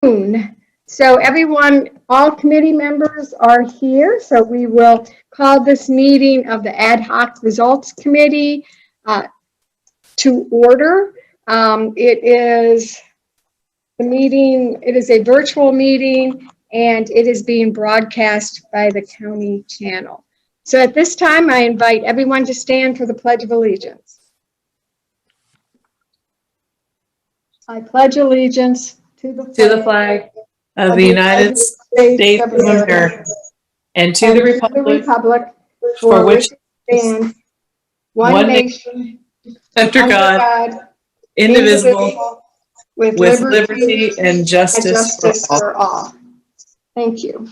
noon. So everyone, all committee members are here. So we will call this meeting of the Ad Hoc Results Committee to order. It is a virtual meeting, and it is being broadcast by the county channel. So at this time, I invite everyone to stand for the Pledge of Allegiance. I pledge allegiance to the flag of the United States of America and to the republic for which it stands one nation under God, indivisible, with liberty and justice for all. Thank you.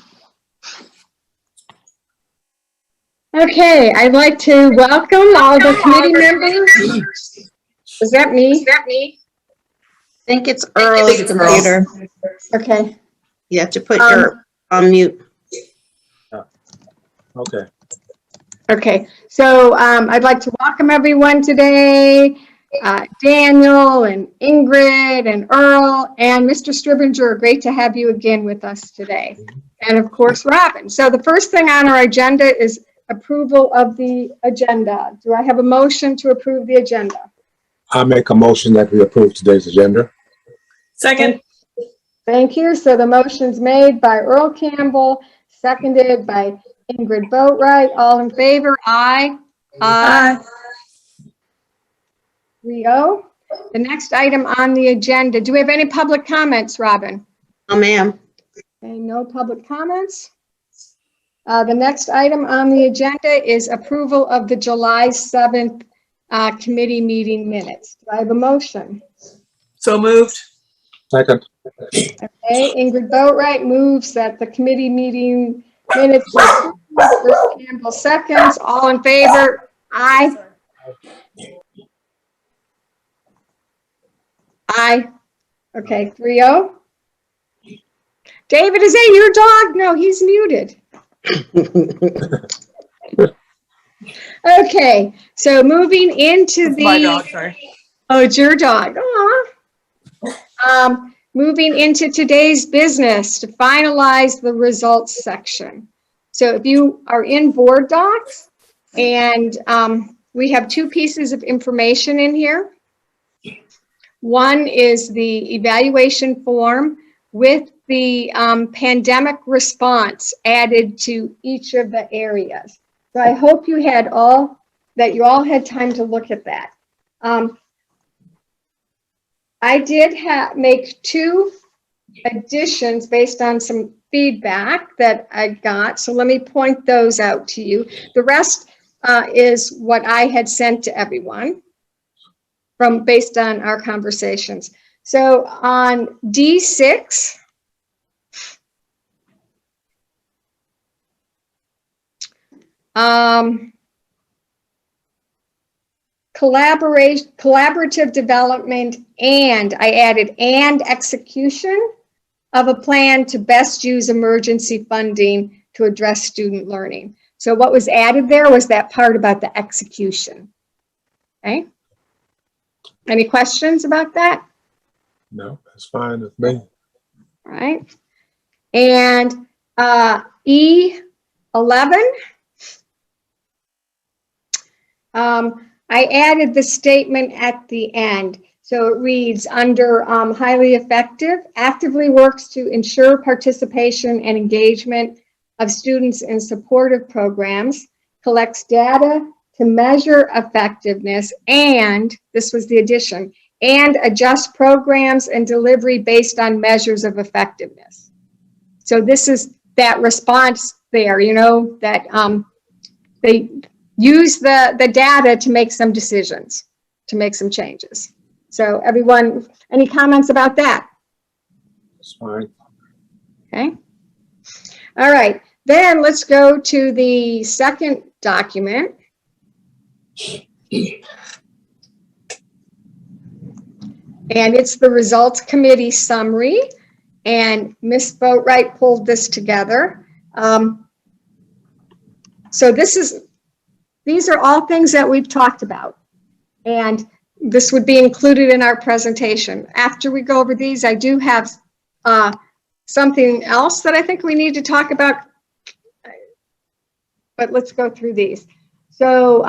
Okay, I'd like to welcome all the committee members. Is that me? I think it's Earl's computer. Okay. You have to put your on mute. Okay. Okay, so I'd like to welcome everyone today. Daniel and Ingrid and Earl and Mr. Stribinger, great to have you again with us today. And of course, Robin. So the first thing on our agenda is approval of the agenda. Do I have a motion to approve the agenda? I make a motion that we approve today's agenda. Second. Thank you. So the motion's made by Earl Campbell, seconded by Ingrid Boatwright. All in favor? Aye. Aye. 3-0. The next item on the agenda. Do we have any public comments, Robin? Oh, ma'am. Okay, no public comments. The next item on the agenda is approval of the July 7th committee meeting minutes. Do I have a motion? So moved. Second. Okay, Ingrid Boatwright moves that the committee meeting minutes be approved. Bruce Campbell seconds. All in favor? Aye. Aye. Okay, 3-0. David, is that your dog? No, he's muted. Okay, so moving into That's my dog, sorry. Oh, it's your dog. Aw. Moving into today's business to finalize the results section. So if you are in board docs, and we have two pieces of information in here. One is the evaluation form with the pandemic response added to each of the areas. So I hope you all had time to look at that. I did make two additions based on some feedback that I got. So let me point those out to you. The rest is what I had sent to everyone based on our conversations. So on D6, collaborative development, and I added and execution of a plan to best use emergency funding to address student learning. So what was added there was that part about the execution. Okay. Any questions about that? No, that's fine with me. All right. And E11, I added the statement at the end. So it reads under highly effective, actively works to ensure participation and engagement of students in supportive programs, collects data to measure effectiveness, and, this was the addition, and adjust programs and delivery based on measures of effectiveness. So this is that response there, you know, that they use the data to make some decisions, to make some changes. So everyone, any comments about that? That's fine. Okay. All right, then let's go to the second document. And it's the results committee summary. And Ms. Boatwright pulled this together. So these are all things that we've talked about. And this would be included in our presentation. After we go over these, I do have something else that I think we need to talk about, but let's go through these. So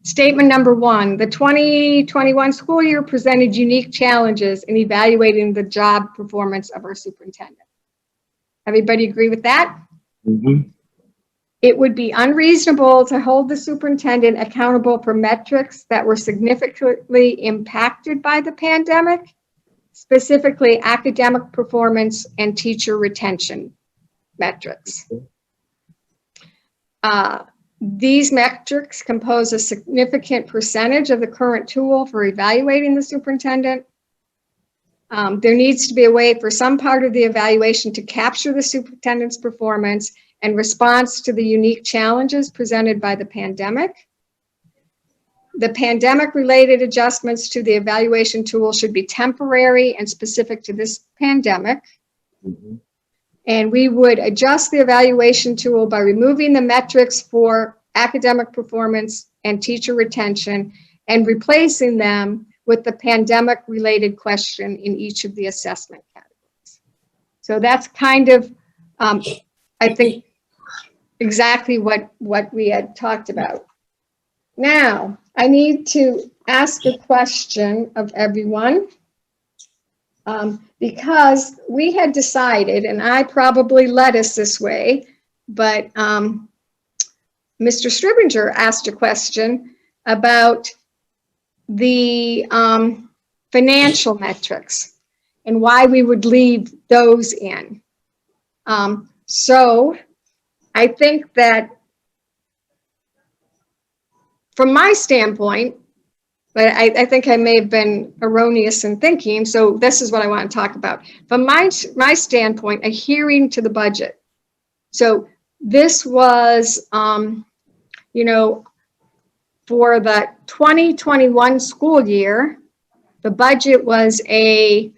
statement number 1, the 2021 school year presented unique challenges in evaluating the job performance of our superintendent. Everybody agree with that? Mhm. It would be unreasonable to hold the superintendent accountable for metrics that were significantly impacted by the pandemic, specifically academic performance and teacher retention metrics. These metrics compose a significant percentage of the current tool for evaluating the superintendent. There needs to be a way for some part of the evaluation to capture the superintendent's performance and response to the unique challenges presented by the pandemic. The pandemic-related adjustments to the evaluation tool should be temporary and specific to this pandemic. Mhm. And we would adjust the evaluation tool by removing the metrics for academic performance and teacher retention and replacing them with the pandemic-related question in each of the assessment categories. So that's kind of, I think, exactly what we had talked about. Now, I need to ask a question of everyone. Because we had decided, and I probably led us this way, but Mr. Stribinger asked a question about the financial metrics and why we would leave those in. So I think that from my standpoint, but I think I may have been erroneous in thinking, so this is what I want to talk about. From my standpoint, adhering to the budget. So this was, you know, for the 2021 school year, the budget was a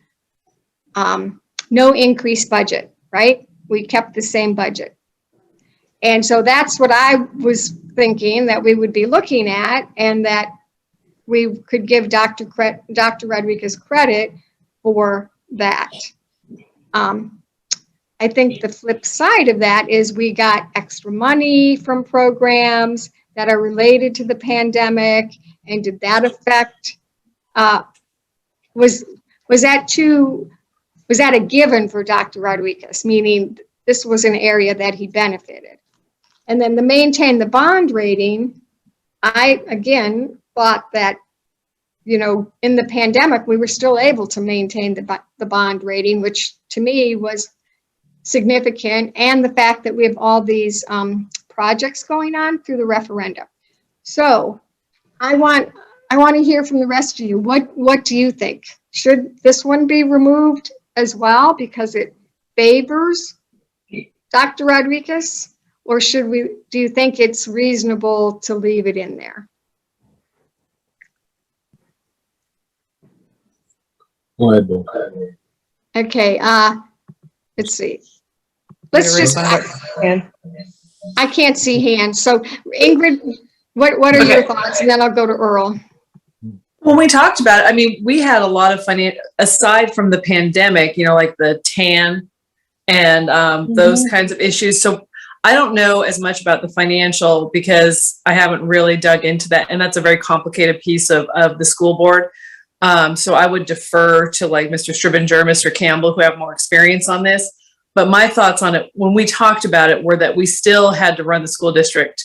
no increase budget, right? We kept the same budget. And so that's what I was thinking that we would be looking at, and that we could give Dr. Rodriguez credit for that. I think the flip side of that is we got extra money from programs that are related to the pandemic. And did that affect, was that a given for Dr. Rodriguez, meaning this was an area that he benefited? And then to maintain the bond rating, I, again, thought that, you know, in the pandemic, we were still able to maintain the bond rating, which to me was significant, and the fact that we have all these projects going on through the referendum. So I want to hear from the rest of you. What do you think? Should this one be removed as well because it favors Dr. Rodriguez? Or do you think it's reasonable to leave it in there? Go ahead, Bill. Okay, let's see. Let's just, I can't see hands. So Ingrid, what are your thoughts? And then I'll go to Earl. When we talked about it, I mean, we had a lot of financial, aside from the pandemic, you know, like the TAN and those kinds of issues. So I don't know as much about the financial because I haven't really dug into that. And that's a very complicated piece of the school board. So I would defer to like Mr. Stribinger, Mr. Campbell, who have more experience on this. But my thoughts on it, when we talked about it, were that we still had to run the school district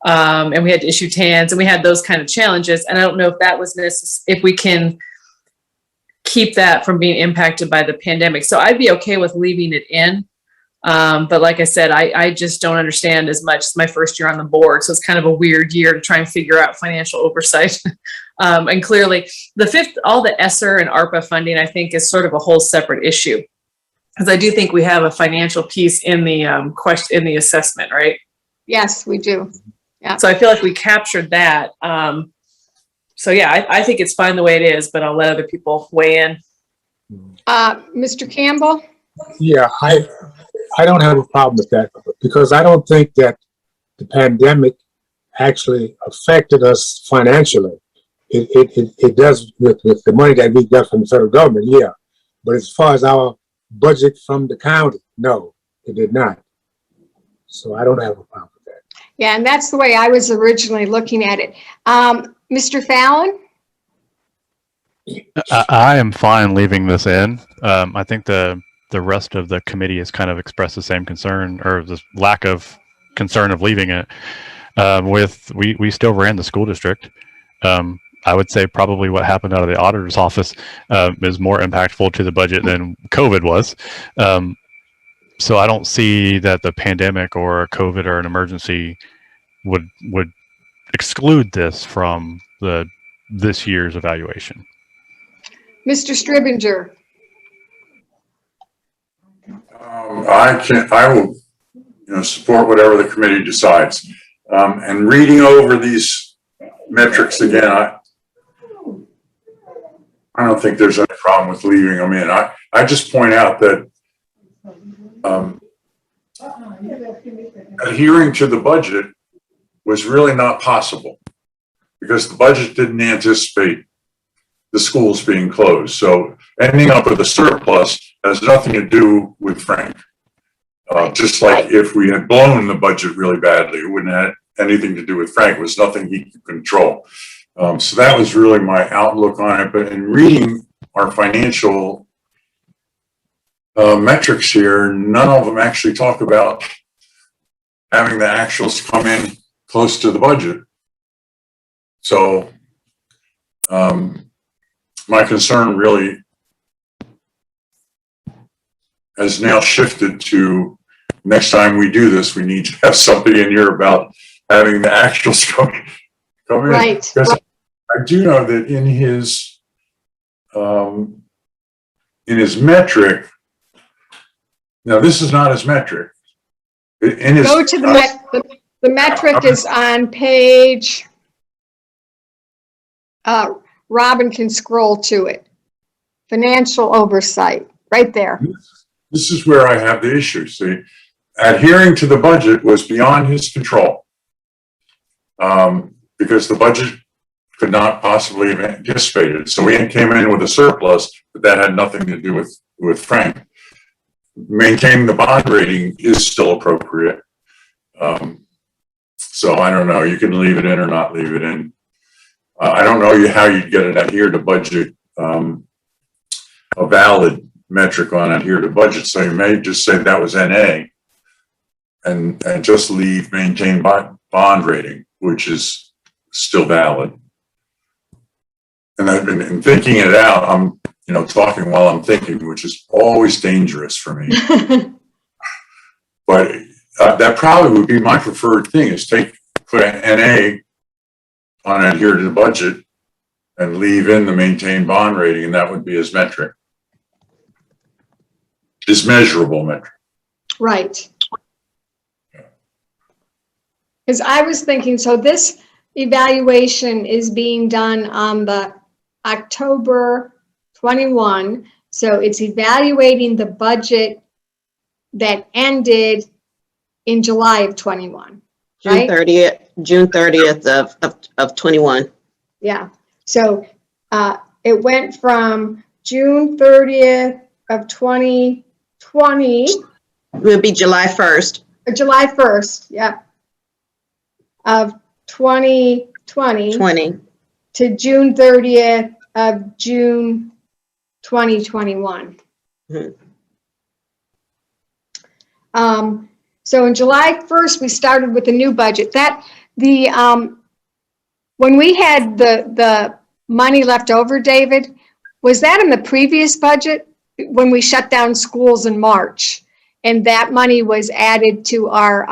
and we had to issue TANs and we had those kind of challenges. And I don't know if that was necessary, if we can keep that from being impacted by the pandemic. So I'd be okay with leaving it in. But like I said, I just don't understand as much. It's my first year on the board. So it's kind of a weird year to try and figure out financial oversight. And clearly all the ESSER and ARPA funding, I think is sort of a whole separate issue. Because I do think we have a financial piece in the question, in the assessment, right? Yes, we do. Yeah. So I feel like we captured that. So yeah, I think it's fine the way it is, but I'll let other people weigh in. Mr. Campbell? Yeah, I don't have a problem with that because I don't think that the pandemic actually affected us financially. It does with the money that we got from the federal government, yeah. But as far as our budget from the county. No, it did not. So I don't have a problem with that. Yeah, and that's the way I was originally looking at it. Mr. Fallon? I am fine leaving this in. I think the rest of the committee has kind of expressed the same concern, or this lack of concern of leaving it. We still ran the school district. I would say probably what happened out of the auditor's office is more impactful to the budget than COVID was. So I don't see that the pandemic or COVID or an emergency would exclude this from this year's evaluation. Mr. Stribinger? I will, support whatever the committee decides. And reading over these metrics again, I don't think there's any problem with leaving them in. I just point out that adhering to the budget was really not possible because the budget didn't anticipate the schools being closed. So ending up with a surplus has nothing to do with Frank. Just like if we had blown the budget really badly, it wouldn't have anything to do with Frank. It was nothing he could control. So that was really my outlook on it. But in reading our financial metrics here, none of them actually talk about having the actuals come in close to the budget. So my concern really has now shifted to next time we do this, we need to have something in here about having the actuals come in. Right. Because I do know that in his metric, now this is not his metric. In his, Go to the metric is on page, Robin can scroll to it. Financial oversight, right there. This is where I have the issue. See, adhering to the budget was beyond his control because the budget could not possibly have anticipated. So we came in with a surplus, but that had nothing to do with Frank. Maintaining the bond rating is still appropriate. So I don't know. You can leave it in or not leave it in. I don't know how you'd get it adhere to budget, a valid metric on adhere to budget. So you may just say that was NA and just leave maintain bond rating, which is still valid. And I've been thinking it out. I'm, talking while I'm thinking, which is always dangerous for me. But that probably would be my preferred thing is put an NA on adhere to the budget and leave in the maintain bond rating, and that would be his metric. His measurable metric. Right. Because I was thinking, so this evaluation is being done on the October 21. So it's evaluating the budget that ended in July of 21. Right? June 30th of 21. Yeah. So it went from June 30th of 2020. It would be July 1st. July 1st, yeah, of 2020 to June 30th of June 2021. Mm-hmm. So in July 1st, we started with the new budget. When we had the money left over, David, was that in the previous budget when we shut down schools in March? And that money was added to our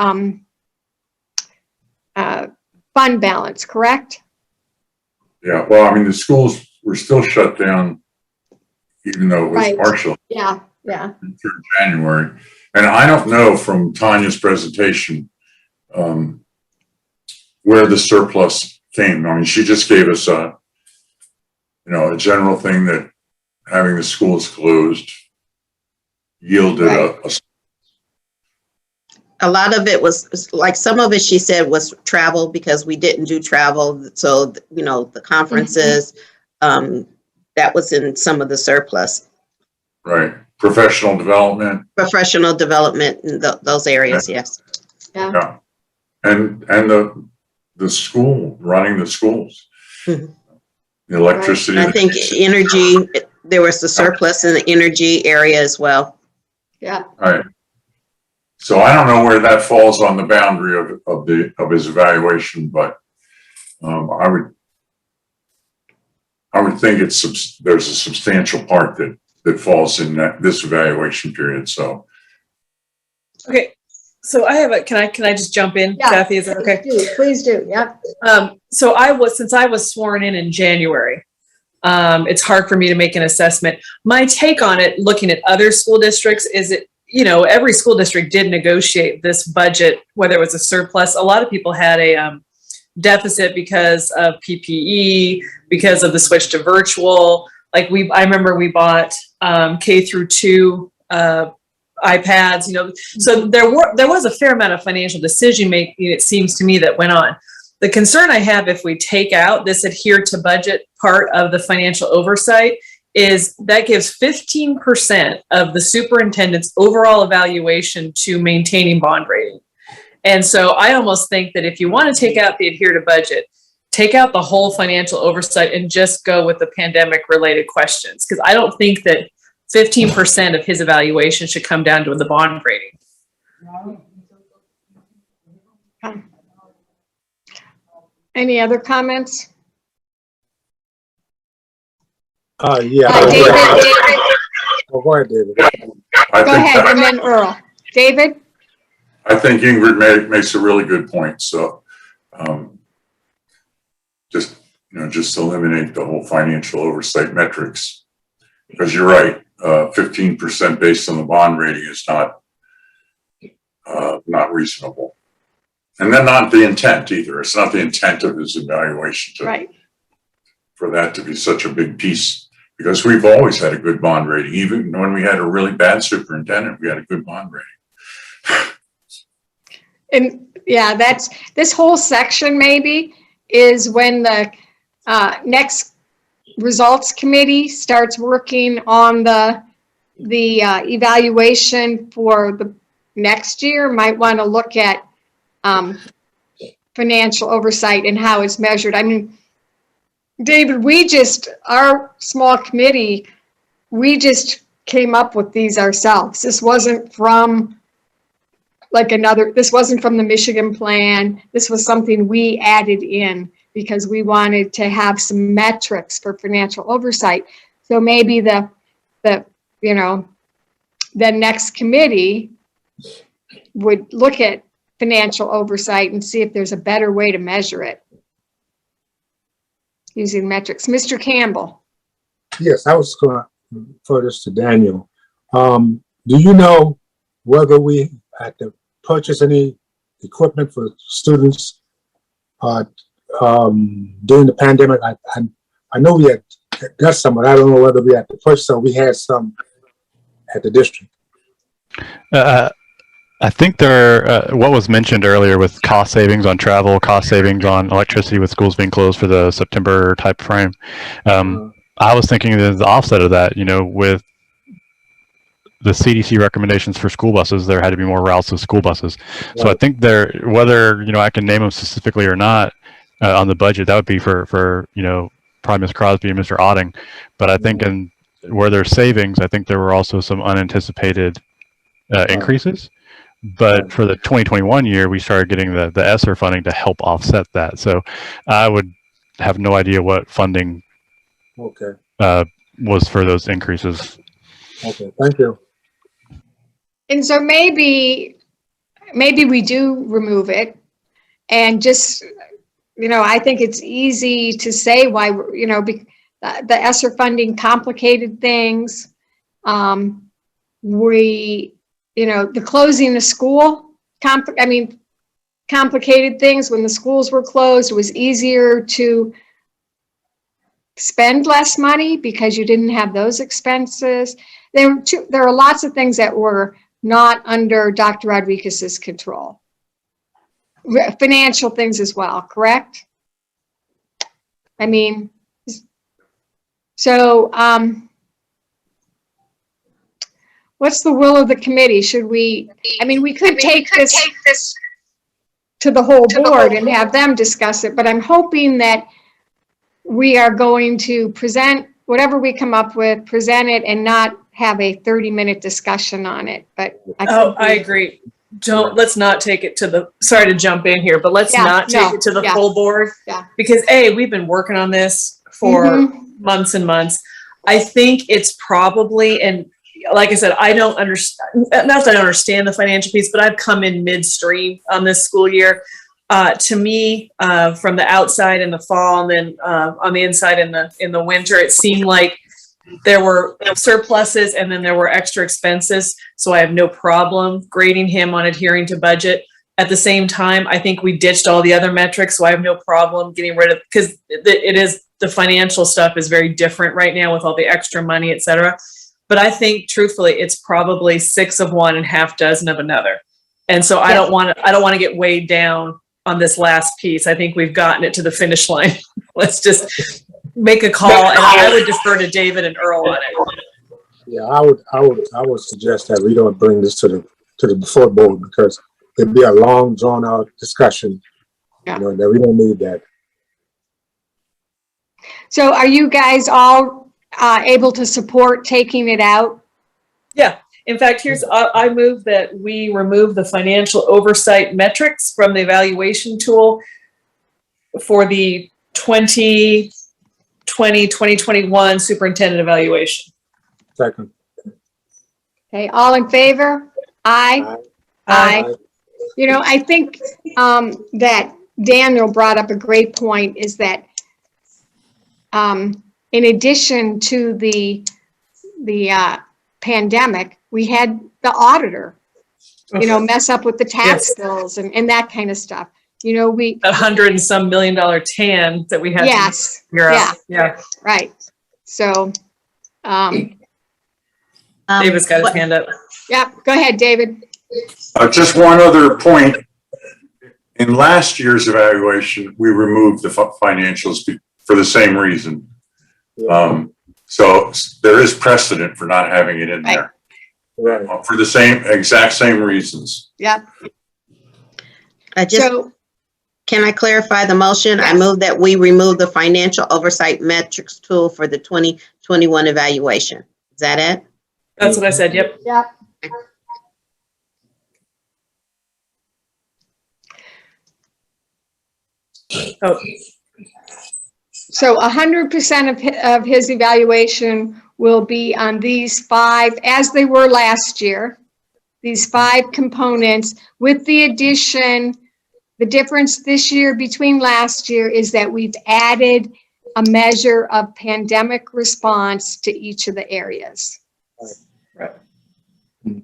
fund balance, correct? Yeah, well, I mean, the schools were still shut down, even though it was Right. partial Yeah. through January. And I don't know from Tanya's presentation where the surplus came. I mean, she just gave us a general thing that having the schools closed yielded Right. A lot of it was like some of it she said was travel because we didn't do travel. So, the conferences, that was in some of the surplus. Right. Professional development. Professional development in those areas, yes. Yeah. Yeah. And the school, running the schools. Mhm. The electricity. I think energy, there was the surplus in the energy area as well. Yeah. All right. So I don't know where that falls on the boundary of his evaluation, but I would think there's a substantial part that falls in this evaluation period. So Okay, so I have can I just jump in, Yeah. Kathy? Is that okay? Please do. Yep. So since I was sworn in January, it's hard for me to make an assessment. My take on it, looking at other school districts, is every school district did negotiate this budget, whether it was a surplus. A lot of people had a deficit because of PPE, because of the switch to virtual. Like I remember we bought K through 2 iPads, so there was a fair amount of financial decision making, it seems to me, that went on. The concern I have, if we take out this adhere to budget part of the financial oversight, is that gives 15% of the superintendent's overall evaluation to maintaining bond rating. And so I almost think that if you want to take out the adhere to budget, take out the whole financial oversight and just go with the pandemic related questions. Because I don't think that 15% of his evaluation should come down to the bond rating. Any other comments? Yeah. David, Oh, go ahead, David. go ahead, and then Earl. David? I think Ingrid makes a really good point. So just eliminate the whole financial oversight metrics, because you're right. 15% based on the bond rating is not reasonable, and then not the intent either. It's not the intent of his evaluation for that to be such a big piece, because we've always had a good bond rating. Even when we had a really bad superintendent, we had a good bond rating. And yeah, this whole section maybe is when the next results committee starts working on the evaluation for the next year. Might want to look at financial oversight and how it's measured. I mean, David, our small committee, we just came up with these ourselves. This wasn't from this wasn't from the Michigan plan. This was something we added in because we wanted to have some metrics for financial oversight. So maybe the next committee would look at financial oversight and see if there's a better way to measure it using metrics. Mr. Campbell. Yes, I was going to refer this to Daniel. Do you know whether we had to purchase any equipment for students during the pandemic? I know we had got some, but I don't know whether we had to purchase some. We had some at the district. I think what was mentioned earlier with cost savings on travel, cost savings on electricity with schools being closed for the September type frame. I was thinking the offset of that, with the CDC recommendations for school buses, there had to be more routes with school buses. Right. So I think whether, I can name them specifically or not on the budget, that would be for probably Ms. Crosby and Mr. Otting. But I think where there's savings, I think there were also some unanticipated increases. But for the 2021 year, we started getting the ESSER funding to help offset that. So I would have no idea what funding was for those increases. Okay, thank you. And so maybe we do remove it, and just, I think it's easy to say why, the ESSER funding complicated things. The closing the school, complicated things. When the schools were closed, it was easier to spend less money because you didn't have those expenses. There are lots of things that were not under Dr. Rodriguez's control. Financial things as well, correct? what's the will of the committee? Should we, I mean, we could take this to the whole board and have them discuss it, but I'm hoping that we are going to present whatever we come up with, present it and not have a 30-minute discussion on it, but. I agree. Let's not take it to the, sorry to jump in here, but let's not take it to the full board. Yeah. Because we've been working on this for months and months. I think it's probably, and like I said, I don't understand, not that I don't understand the financial piece, but I've come in midstream on this school year. To me, from the outside in the fall and then on the inside in the winter, it seemed like there were surpluses and then there were extra expenses. So I have no problem grading him on adhering to budget. At the same time, I think we ditched all the other metrics. So I have no problem getting rid of, because the financial stuff is very different right now with all the extra money, et cetera. But I think truthfully, it's probably 6 of one and half dozen of another. And so I don't want to get weighed down on this last piece. I think we've gotten it to the finish line. Let's just make a call, and I would defer to David and Earl on it. Yeah, I would suggest that we don't bring this to the full board, because it'd be a long, drawn out discussion. Yeah. You know, that we don't need that. So are you guys all able to support taking it out? Yeah. In fact, I move that we remove the financial oversight metrics from the evaluation tool for the 2020-2021 superintendent evaluation. Second. Okay, all in favor? Aye. Aye. You know, I think that Daniel brought up a great point, is that in addition to the pandemic, we had the auditor, mess up with the tax bills and that kind of stuff. You know, $100 and some million TAN that we had. Yes. To figure out. Yeah. Right. So, David's got his hand up. Yeah, go ahead, David. Just one other point. In last year's evaluation, we removed the financials for the same reason. So there is precedent for not having it in there. Right. For the exact same reasons. Yep. Can I clarify the motion? Yes. I move that we remove the financial oversight metrics tool for the 2021 evaluation. Is that it? That's what I said. Yep. Yep. Oh. So 100% of his evaluation will be on these 5, as they were last year, these 5 components, with the addition, the difference this year between last year is that we've added a measure of pandemic response to each of the areas. Right. And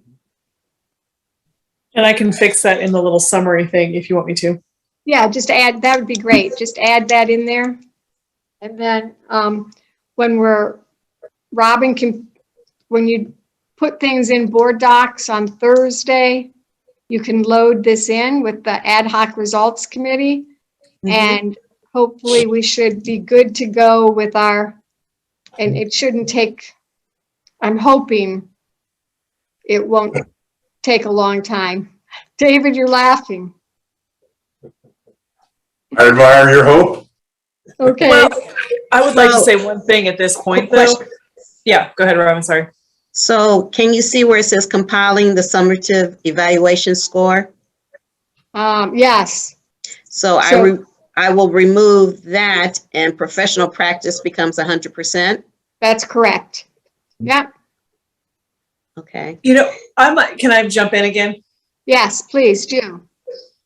I can fix that in the little summary thing if you want me to. Yeah, just add, that would be great. Just add that in there. And then when you put things in board docs on Thursday, you can load this in with the ad hoc results committee. And hopefully we should be good to go with and it shouldn't take, I'm hoping it won't take a long time. David, you're laughing. I admire your hope. Okay. Well, I would like to say one thing at this point, though. Yeah, go ahead, Robin. Sorry. So can you see where it says compiling the summative evaluation score? Yes. So I will remove that, and professional practice becomes 100%. That's correct. Yep. Okay. You know, can I jump in again? Yes, please do.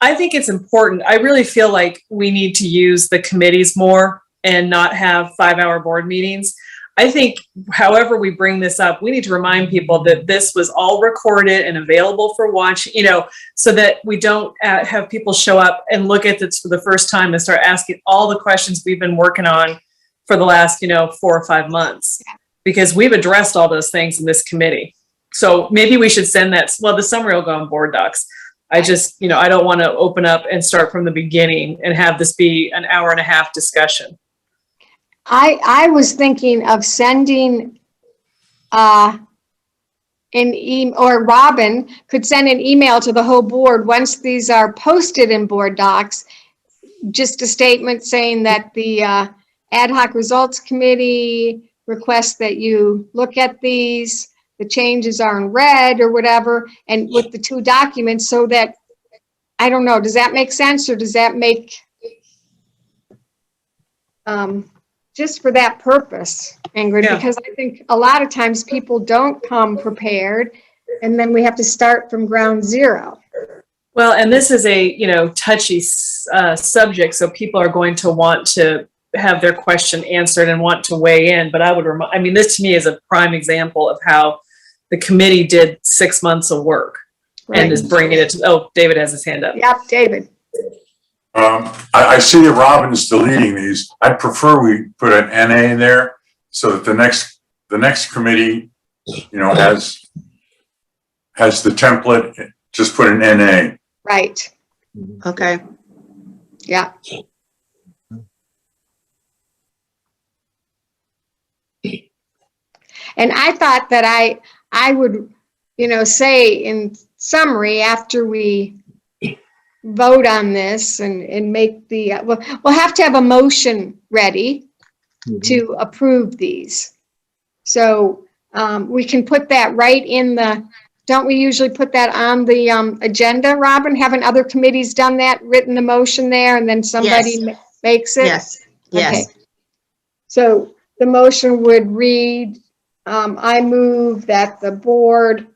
I think it's important. I really feel like we need to use the committees more and not have 5-hour board meetings. I think however we bring this up, we need to remind people that this was all recorded and available for watch, so that we don't have people show up and look at this for the first time and start asking all the questions we've been working on for the last, 4 or 5 months, because we've addressed all those things in this committee. So maybe we should send that. Well, the summary will go on board docs. I just, I don't want to open up and start from the beginning and have this be an hour-and-a-half discussion. I was thinking of sending or Robin could send an email to the whole board once these are posted in board docs, just a statement saying that the ad hoc results committee requests that you look at these, the changes are in red or whatever, and with the 2 documents, so that, I don't know, does that make sense, or does that make, just for that purpose, Ingrid? Yeah. Because I think a lot of times people don't come prepared, and then we have to start from ground zero. Well, and this is a, touchy subject, so people are going to want to have their question answered and want to weigh in. But I would this to me is a prime example of how the committee did 6 months of work and is bringing it to, David has his hand up. Yep, David. I see that Robin's deleting these. I'd prefer we put an NA in there so that the next committee, has the template. Just put an NA. Right. Okay. Yeah. And I thought that I would, say in summary, after we vote on this and make the, we'll have to have a motion ready to approve these. So we can put that right in don't we usually put that on the agenda, Robin? Haven't other committees done that, written the motion there, and then somebody makes it? Yes, yes. Okay. So the motion would read, I move that the board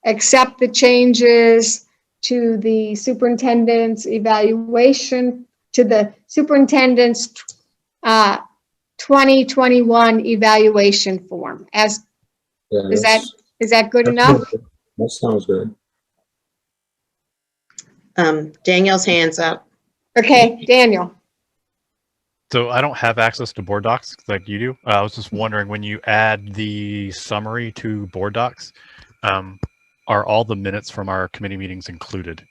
accept the changes to the superintendent's evaluation, to the superintendent's 2021 evaluation form. Is that good enough? That sounds good. Danielle's hands up. Okay, Daniel. So I don't have access to board docs like you do. I was just wondering, when you add the summary to board docs, are all the minutes from our committee meetings included?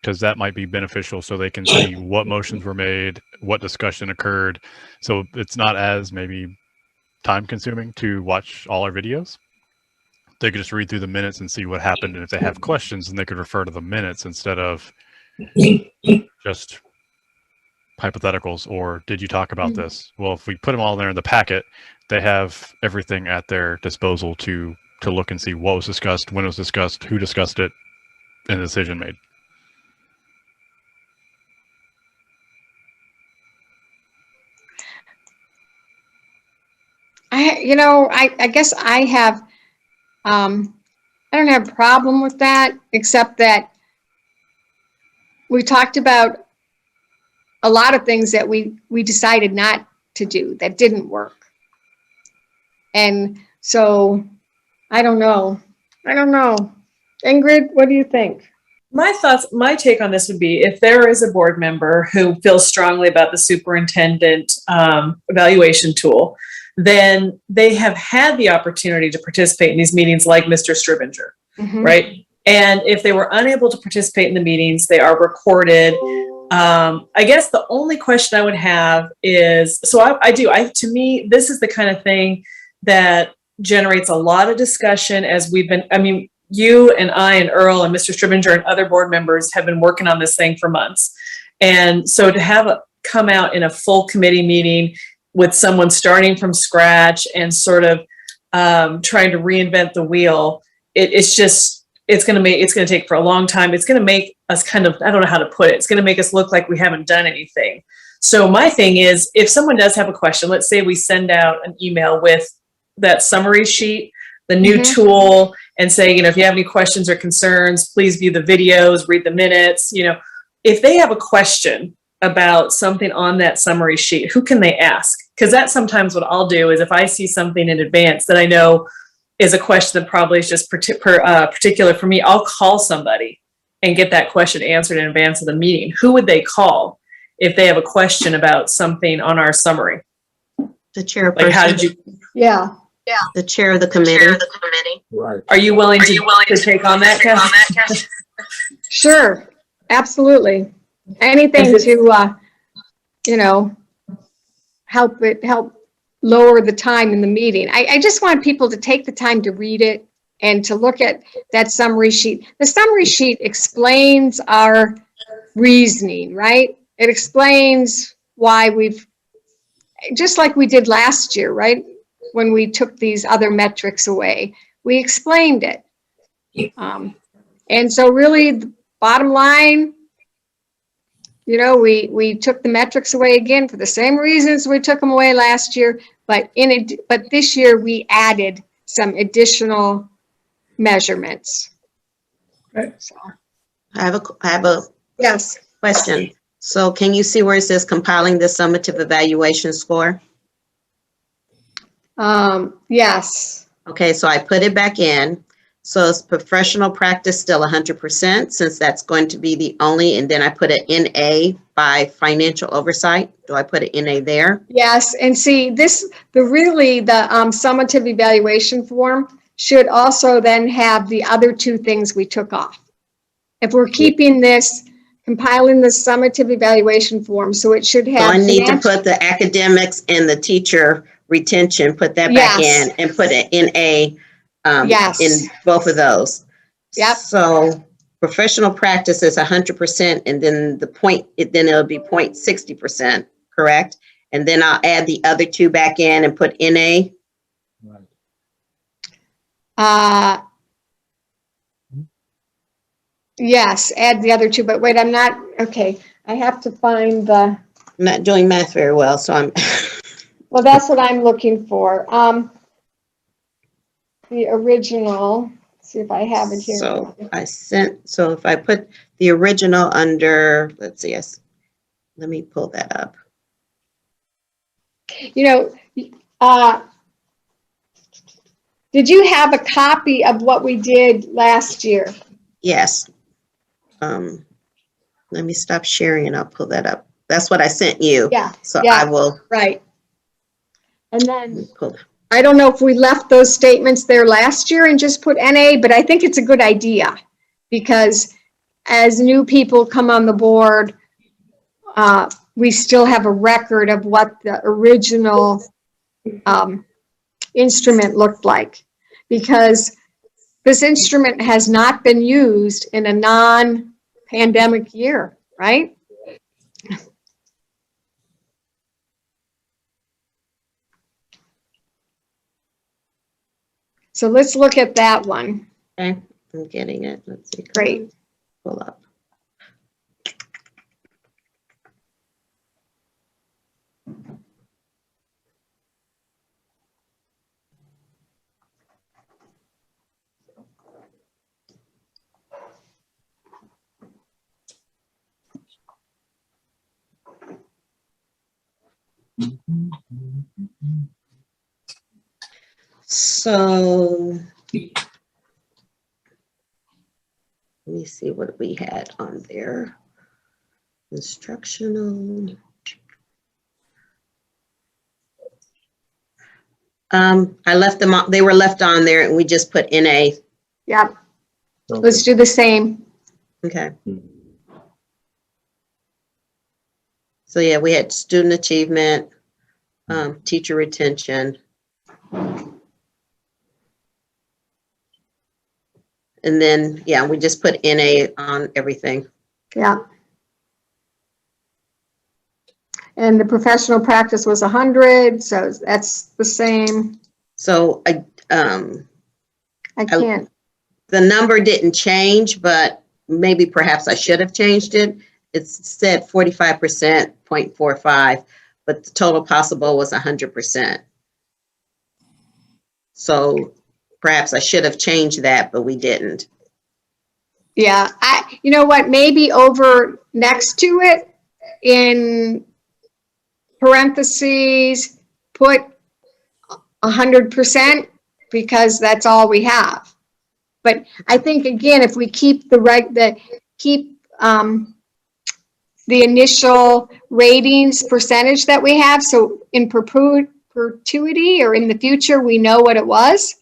Because that might be beneficial, so they can see what motions were made, what discussion occurred. So it's not as maybe time consuming to watch all our videos. They could just read through the minutes and see what happened. And if they have questions, then they could refer to the minutes instead of just hypotheticals or did you talk about this? Well, if we put them all there in the packet, they have everything at their disposal to look and see what was discussed, when it was discussed, who discussed it, and the decision made. I guess I have, I don't have a problem with that, except that we talked about a lot of things that we decided not to do that didn't work. And so, I don't know. Ingrid, what do you think? My take on this would be, if there is a board member who feels strongly about the superintendent evaluation tool, then they have had the opportunity to participate in these meetings like Mr. Stribinger, right? And if they were unable to participate in the meetings, they are recorded. I guess the only question I would have is, to me, this is the kind of thing that generates a lot of discussion as we've been, you and I and Earl and Mr. Stribinger and other board members have been working on this thing for months. And so to have it come out in a full committee meeting with someone starting from scratch and sort of trying to reinvent the wheel, it's going to take for a long time. It's going to make us kind of, I don't know how to put it. It's going to make us look like we haven't done anything. So my thing is, if someone does have a question, let's say we send out an email with that summary sheet, the new tool, and say, if you have any questions or concerns, please view the videos, read the minutes. If they have a question about something on that summary sheet, who can they ask? Because that's sometimes what I'll do is, if I see something in advance that I know is a question that probably is just particular for me, I'll call somebody and get that question answered in advance of the meeting. Who would they call if they have a question about something on our summary? The chairperson. Like, how did you? Yeah. The chair of the committee. Right. Are you willing to take on that, Kathy? Sure, absolutely. Anything to, help lower the time in the meeting. I just want people to take the time to read it and to look at that summary sheet. The summary sheet explains our reasoning, right? It explains why just like we did last year, right? When we took these other metrics away, we explained it. And so really, the bottom line, we took the metrics away again for the same reasons we took them away last year, but this year we added some additional measurements. Right. So, I have a yes. question. So can you see where it says compiling the summative evaluation score? Yes. Okay, so I put it back in. So is professional practice still 100% since that's going to be the only, and then I put an NA by financial oversight. Do I put an NA there? Yes, and see the summative evaluation form should also then have the other two things we took off. If we're keeping this, compiling the summative evaluation form, so it should So have. I need to put the academics and the teacher retention, put that back in and put an NA Yes. in both of those. Yep. So professional practice is 100%, and then then it'll be 0.60%, correct? And then I'll add the other two back in and put NA. Yes, add the other two, but wait, I'm not, okay. I have to find I'm not doing math very well, so I'm. well, that's what I'm looking for. The original, let's see if I have it here. So if I put the original under, let's see, let me pull that up. Did you have a copy of what we did last year? Yes. Let me stop sharing and I'll pull that up. That's what I sent you. Yeah. So yeah, I will. Right. And then Pull. I don't know if we left those statements there last year and just put NA, but I think it's a good idea because as new people come on the board, we still have a record of what the original instrument looked like, because this instrument has not been used in a non-pandemic year, right? So let's look at that one. Okay, I'm getting it. Let's see. Great. Pull up. So let me see what we had on there. Instructional. I left them on, they were left on there and we just put NA. Yep. Let's do the same. Okay. So yeah, we had student achievement, teacher retention. And then, yeah, we just put NA on everything. Yeah. And the professional practice was 100, so that's the same. So I can't. The number didn't change, but maybe perhaps I should have changed it. It said 45%, 0.45, but the total possible was 100%. So perhaps I should have changed that, but we didn't. Yeah, you know what, maybe over next to it in parentheses, put 100% because that's all we have. But I think again, if we keep the initial ratings percentage that we have, so in perpetuity or in the future, we know what it was.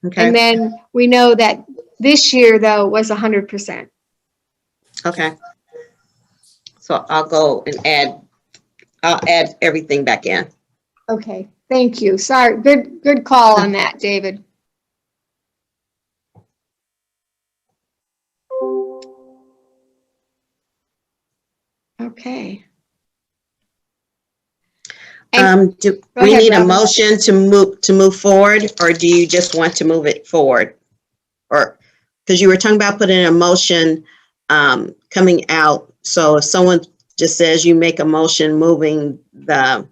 Okay. And then we know that this year though was 100%. Okay. So I'll go and I'll add everything back in. Okay, Thank you. Sorry. Good call on that, David. Okay. Do Go we ahead, need a Robin. motion to move forward, or do you just want to move it forward? Or, because you were talking about putting a motion coming out. So if someone just says you make a motion moving the,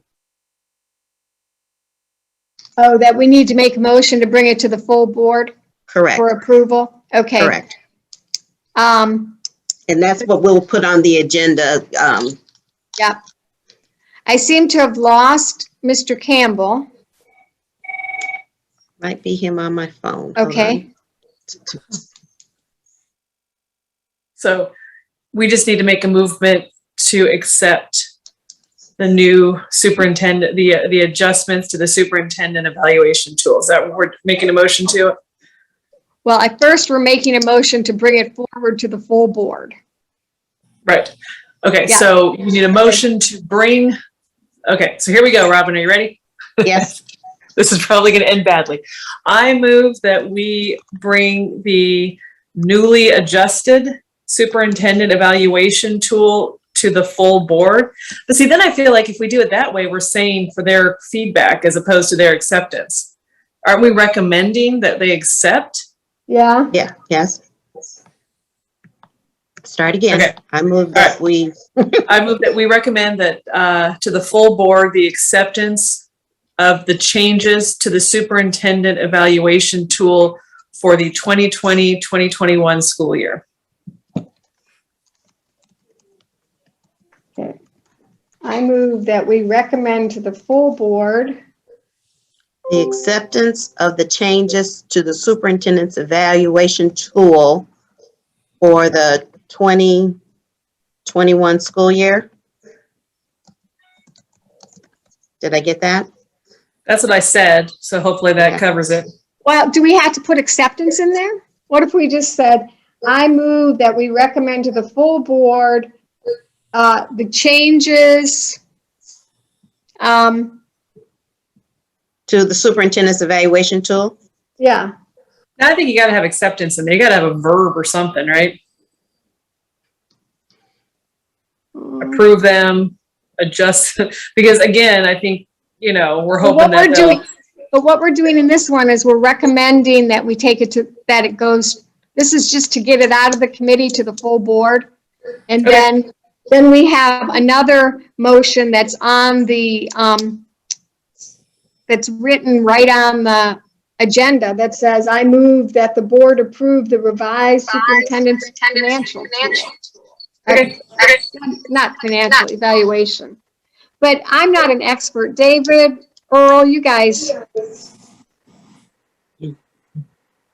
Oh, that we need to make a motion to bring it to the full board correct, for approval? Okay. correct. And that's what we'll put on the agenda. Yep. I seem to have lost Mr. Campbell. Might be him on my phone. Hold Okay. on. So we just need to make a movement to accept the new superintendent, the adjustments to the superintendent evaluation tools. That what we're making a motion to? Well, at first, we're making a motion to bring it forward to the full board. Right. Okay, Yeah. so you need a motion to bring, okay, so here we go, Robin, are you ready? Yes, This is probably going to end badly. I move that we bring the newly adjusted superintendent evaluation tool to the full board. But see, then I feel like if we do it that way, we're saying for their feedback as opposed to their acceptance. Aren't we recommending that they accept? Yeah. yeah, yes. Start again. Okay. I move that we, I move that we recommend that to the full board, the acceptance of the changes to the superintendent evaluation tool for the 2020-2021 school year. Okay. I move that we recommend to the full board the acceptance of the changes to the superintendent's evaluation tool for the 2021 school year. Did I get that? That's what I said, so hopefully that covers it. Well, do we have to put acceptance in there? What if we just said, I move that we recommend to the full board the changes To the superintendent's evaluation tool? yeah. Now, I think you got to have acceptance in there. You got to have a verb or something, right? Approve them, adjust, because again, I think, you know, we're But hoping that they'll. what we're doing in this one is we're recommending that we take it to, that it goes, this is just to get it out of the committee to the full board. And Okay. then we have another motion that's on the, that's written right on the agenda that says, I move that the board approve the revised superintendent's financial. Okay. Not financial evaluation. But I'm not an expert. David, Earl, you guys.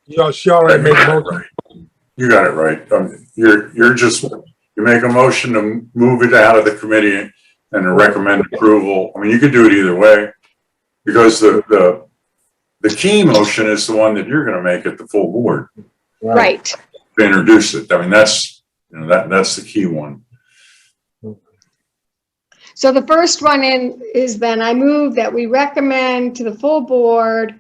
Y'all sure I made a motion? You got it right. You're just, you make a motion to move it out of the committee and to recommend approval. I mean, you could do it either way. Because the key motion is the one that you're gonna make at the full board Right. to introduce it. I mean, that's, you know, that's the key one. So the first one in is then I move that we recommend to the full board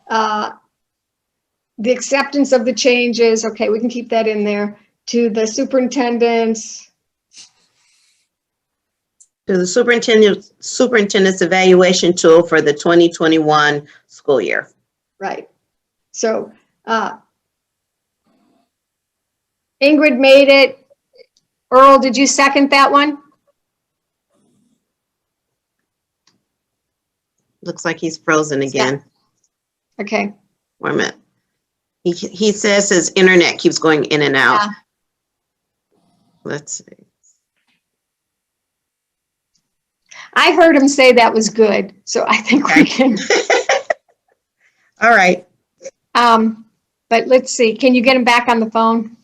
the acceptance of the changes. Okay, we can keep that in there to the superintendent's. To the superintendent's evaluation tool for the 2021 school year. Right. So Ingrid made it. Earl, did you second that one? Looks like he's frozen again. Okay. Wait a minute. He says his internet keeps going in and out. Yeah. Let's see. I heard him say that was good, so I think we can. All right. But let's see, can you get him back on the phone?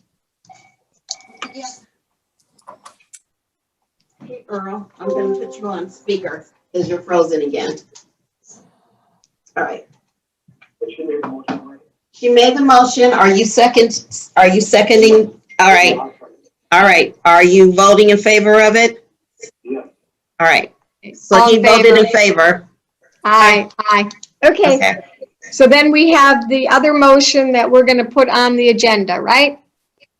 Hey, Earl, I'm going to put you on speaker because you're frozen again. All right. She made the motion. Are you seconding? All right. All right. Are you voting in favor of it? Yeah. All right. So All he in voted favor? in favor. Aye. Aye. Okay, Okay. so then we have the other motion that we're gonna put on the agenda, right?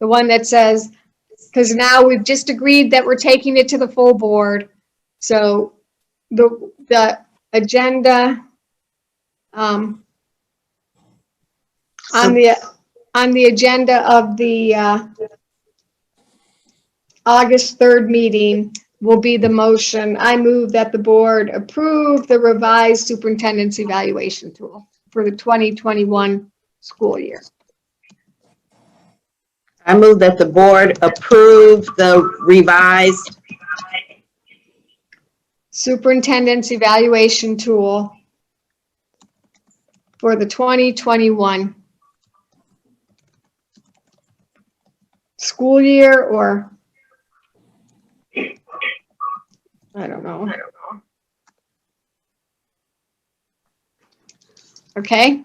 The one that says, because now we've just agreed that we're taking it to the full board. So the agenda, on the agenda of the, August 3rd meeting will be the motion. I move that the board approve the revised superintendent's evaluation tool for the 2021 school year. I move that the board approve the revised Superintendent's evaluation tool for the 2021 school year, or I don't know. Okay.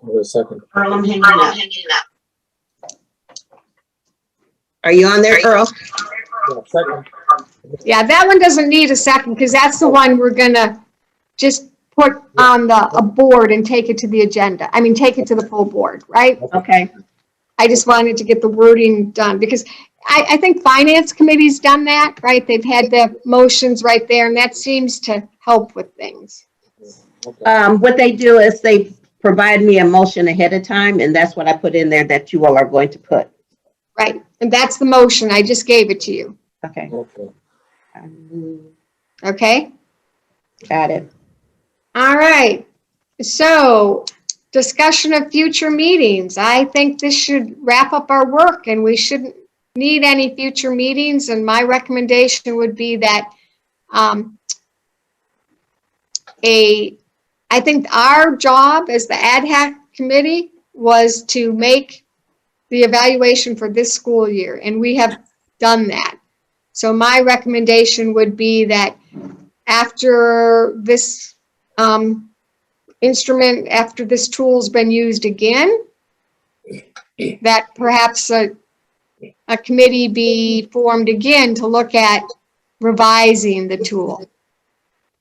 Hold on a second. Earl, I'm hanging up. Are you on there, Earl? Yeah, second. Yeah, that one doesn't need a second because that's the one we're gonna just put on a board and take it to the agenda. I mean, take it to the full board, right? Okay. I just wanted to get the wording done because I think finance committee's done that, right? They've had the motions right there and that seems to help with things. What they do is they provide me a motion ahead of time, and that's what I put in there that you all are going to put. Right, and that's the motion. I just gave it to you, Okay. Okay. okay? Got it. All right, so discussion of future meetings. I think this should wrap up our work and we shouldn't need any future meetings. And my recommendation would be that I think our job as the ad hoc committee was to make the evaluation for this school year, and we have done that. So my recommendation would be that after this instrument, after this tool's been used again, that perhaps a committee be formed again to look at revising the tool.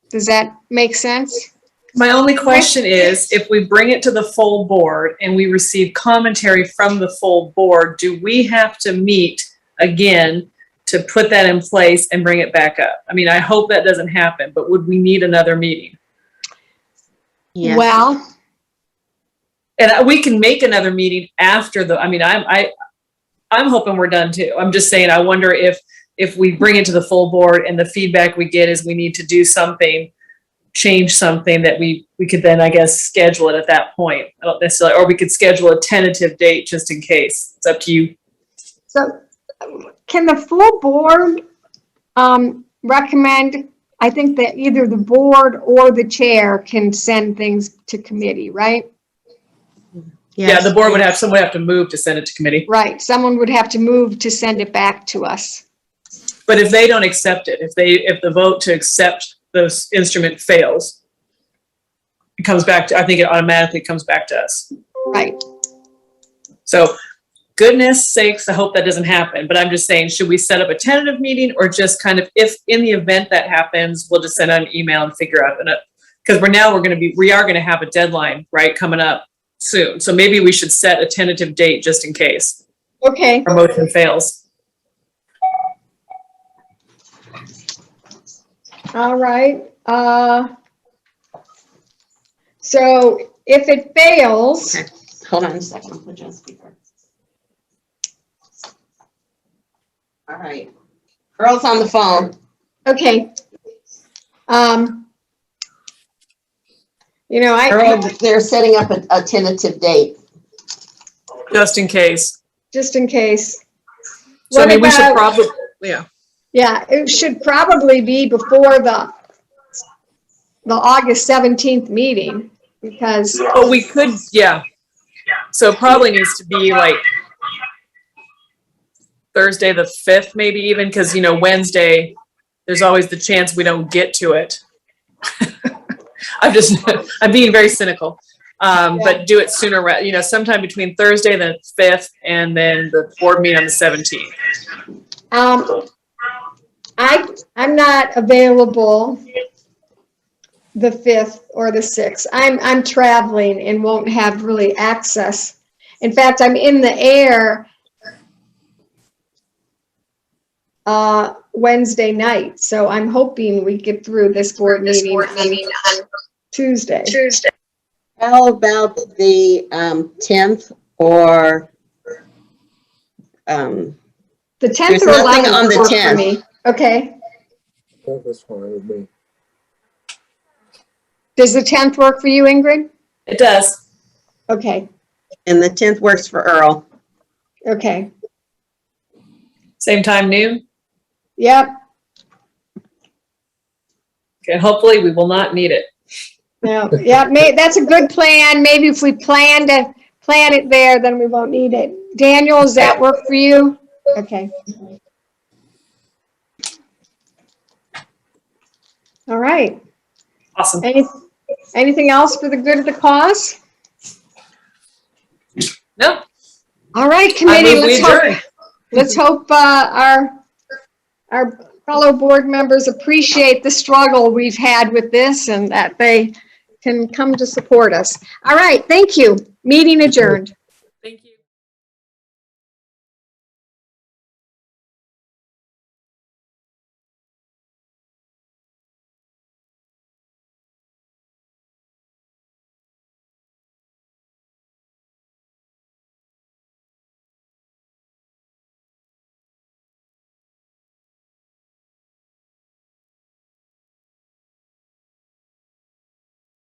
Does that make sense? My only question is, if we bring it to the full board and we receive commentary from the full board, do we have to meet again to put that in place and bring it back up? I mean, I hope that doesn't happen, but would we need another meeting? Yes. Well, And we can make another meeting after the, I mean, I'm hoping we're done too. I'm just saying, I wonder if we bring it to the full board and the feedback we get is we need to do something, change something, that we could then, I guess, schedule it at that point. I don't necessarily, or we could schedule a tentative date just in case. It's up to you. so can the full board recommend, I think that either the board or the chair can send things to committee, right? Yeah, the board someone would have to move to send it to committee. Right, someone would have to move to send it back to us. But if they don't accept it, if the vote to accept this instrument fails, it comes back to, I think it automatically comes back to us. Right, So goodness sakes, I hope that doesn't happen. But I'm just saying, should we set up a tentative meeting, or just kind of, if in the event that happens, we'll just send out an email and figure out, because we are going to have a deadline, right, coming up soon. So maybe we should set a tentative date just in case okay. our motion fails. All right, so if it fails, Okay. Hold on a second. I'll put you on speaker. All right. Earl's on the phone. okay. You know, Earl, they're setting up a tentative date. Just in case. just in case. So I What mean, we should about- probably, yeah. Yeah, it should probably be before the August 17th meeting, because, Oh, we could, yeah. So it probably needs to be like Thursday the 5th, maybe even, because, Wednesday, there's always the chance we don't get to it. I'm being very cynical. But do it sooner, sometime between Thursday the 5th and then the board meeting on the 17th. I'm not available the 5th or the 6th. I'm traveling and won't have really access. In fact, I'm in the air Wednesday night, so I'm hoping we get through this board meeting on Tuesday. How about the 10th or The 10th There's or nothing 11th on the work for 10th. me. Okay. That's fine with me. Does the 10th work for you, Ingrid? It does. Okay. and the 10th works for Earl? Okay. Same time, noon. Yep. Okay, hopefully we will not need it. No. Yeah. That's a good plan. Maybe if we plan it there, then we won't need it. Daniel, does that work for you? Okay. All right. Awesome. Anything else for the good of the cause? No, All right, I committee. move we adjourn. Let's hope our fellow board members appreciate the struggle we've had with this and that they can come to support us. All right, thank you. Meeting adjourned.